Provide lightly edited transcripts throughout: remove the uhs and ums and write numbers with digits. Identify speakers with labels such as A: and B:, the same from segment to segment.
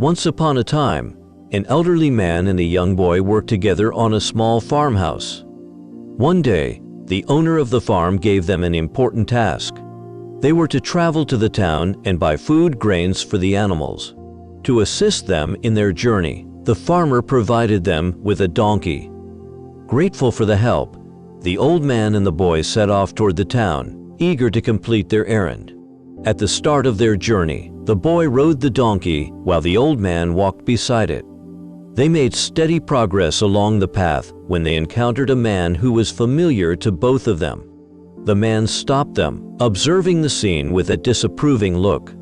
A: Once upon a time, an elderly man and a young boy worked together on a small farmhouse. One day, the owner of the farm gave them an important task. They were to travel to the town and buy food grains for the animals. To assist them in their journey, the farmer provided them with a donkey. Grateful for the help, the old man and the boy set off toward the town, eager to complete their errand. At the start of their journey, the boy rode the donkey while the old man walked beside it. They made steady progress along the path when they encountered a man who was familiar to both of them. The man stopped them, observing the scene with a disapproving look.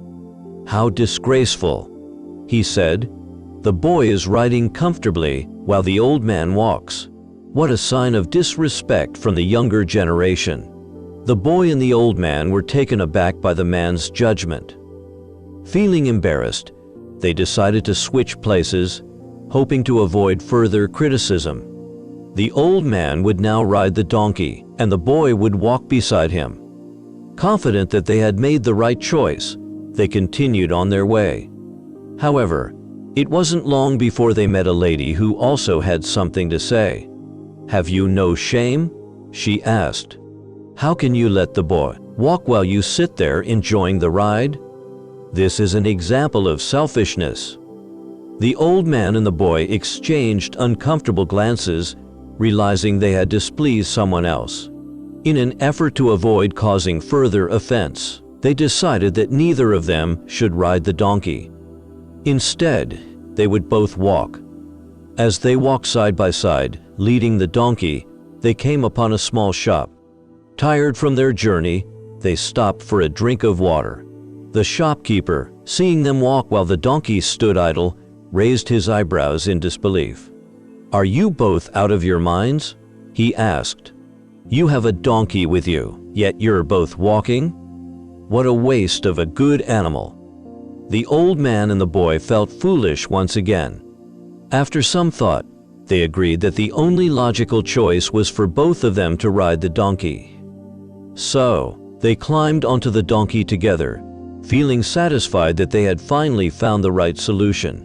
A: "How disgraceful," he said. "The boy is riding comfortably while the old man walks. What a sign of disrespect from the younger generation." The boy and the old man were taken aback by the man's judgment. Feeling embarrassed, they decided to switch places, hoping to avoid further criticism. The old man would now ride the donkey, and the boy would walk beside him. Confident that they had made the right choice, they continued on their way. However, it wasn't long before they met a lady who also had something to say. "Have you no shame?" she asked. "How can you let the boy walk while you sit there enjoying the ride? This is an example of selfishness." The old man and the boy exchanged uncomfortable glances, realizing they had displeased someone else. In an effort to avoid causing further offense, they decided that neither of them should ride the donkey. Instead, they would both walk. As they walked side by side, leading the donkey, they came upon a small shop. Tired from their journey, they stopped for a drink of water. The shopkeeper, seeing them walk while the donkey stood idle, raised his eyebrows in disbelief. "Are you both out of your minds?" he asked. "You have a donkey with you, yet you're both walking? What a waste of a good animal." The old man and the boy felt foolish once again. After some thought, they agreed that the only logical choice was for both of them to ride the donkey. So, they climbed onto the donkey together, feeling satisfied that they had finally found the right solution.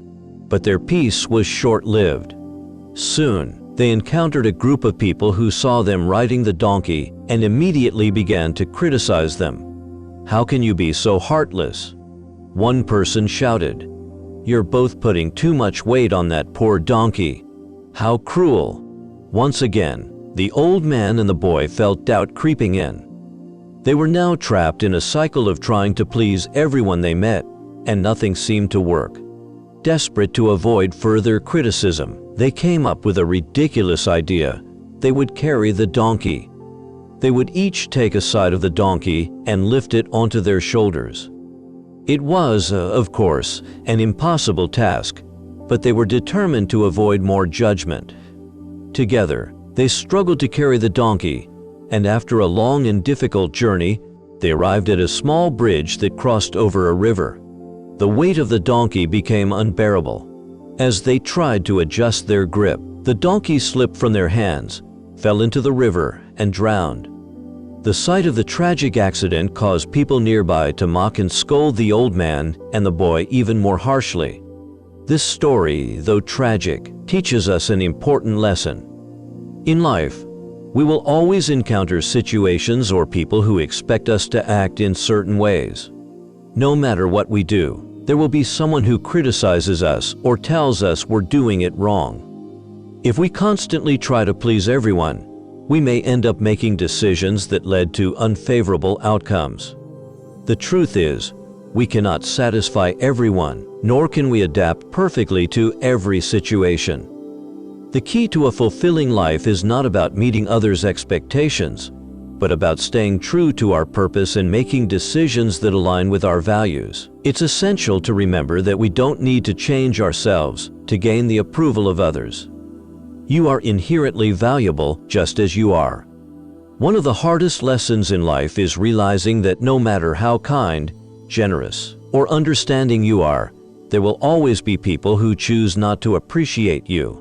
A: But their peace was short-lived. Soon, they encountered a group of people who saw them riding the donkey and immediately began to criticize them. "How can you be so heartless?" One person shouted. "You're both putting too much weight on that poor donkey. How cruel." Once again, the old man and the boy felt doubt creeping in. They were now trapped in a cycle of trying to please everyone they met, and nothing seemed to work. Desperate to avoid further criticism, they came up with a ridiculous idea. They would carry the donkey. They would each take a side of the donkey and lift it onto their shoulders. It was, of course, an impossible task, but they were determined to avoid more judgment. Together, they struggled to carry the donkey, and after a long and difficult journey, they arrived at a small bridge that crossed over a river. The weight of the donkey became unbearable. As they tried to adjust their grip, the donkey slipped from their hands, fell into the river, and drowned. The sight of the tragic accident caused people nearby to mock and scold the old man and the boy even more harshly. This story, though tragic, teaches us an important lesson. In life, we will always encounter situations or people who expect us to act in certain ways. No matter what we do, there will be someone who criticizes us or tells us we're doing it wrong. If we constantly try to please everyone, we may end up making decisions that led to unfavorable outcomes. The truth is, we cannot satisfy everyone, nor can we adapt perfectly to every situation. The key to a fulfilling life is not about meeting others' expectations, but about staying true to our purpose and making decisions that align with our values. It's essential to remember that we don't need to change ourselves to gain the approval of others. You are inherently valuable just as you are. One of the hardest lessons in life is realizing that no matter how kind, generous, or understanding you are, there will always be people who choose not to appreciate you.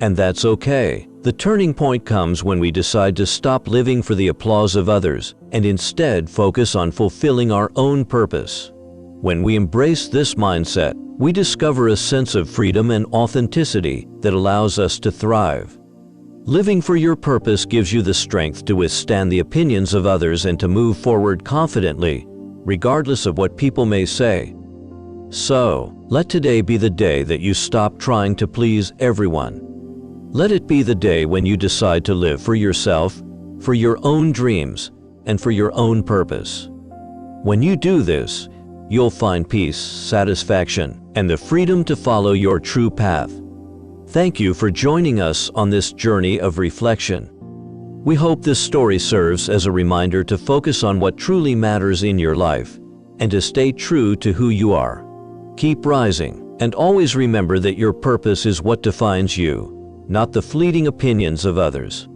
A: And that's okay. The turning point comes when we decide to stop living for the applause of others and instead focus on fulfilling our own purpose. When we embrace this mindset, we discover a sense of freedom and authenticity that allows us to thrive. Living for your purpose gives you the strength to withstand the opinions of others and to move forward confidently, regardless of what people may say. So, let today be the day that you stop trying to please everyone. Let it be the day when you decide to live for yourself, for your own dreams, and for your own purpose. When you do this, you'll find peace, satisfaction, and the freedom to follow your true path. Thank you for joining us on this journey of reflection. We hope this story serves as a reminder to focus on what truly matters in your life and to stay true to who you are. Keep rising, and always remember that your purpose is what defines you, not the fleeting opinions of others.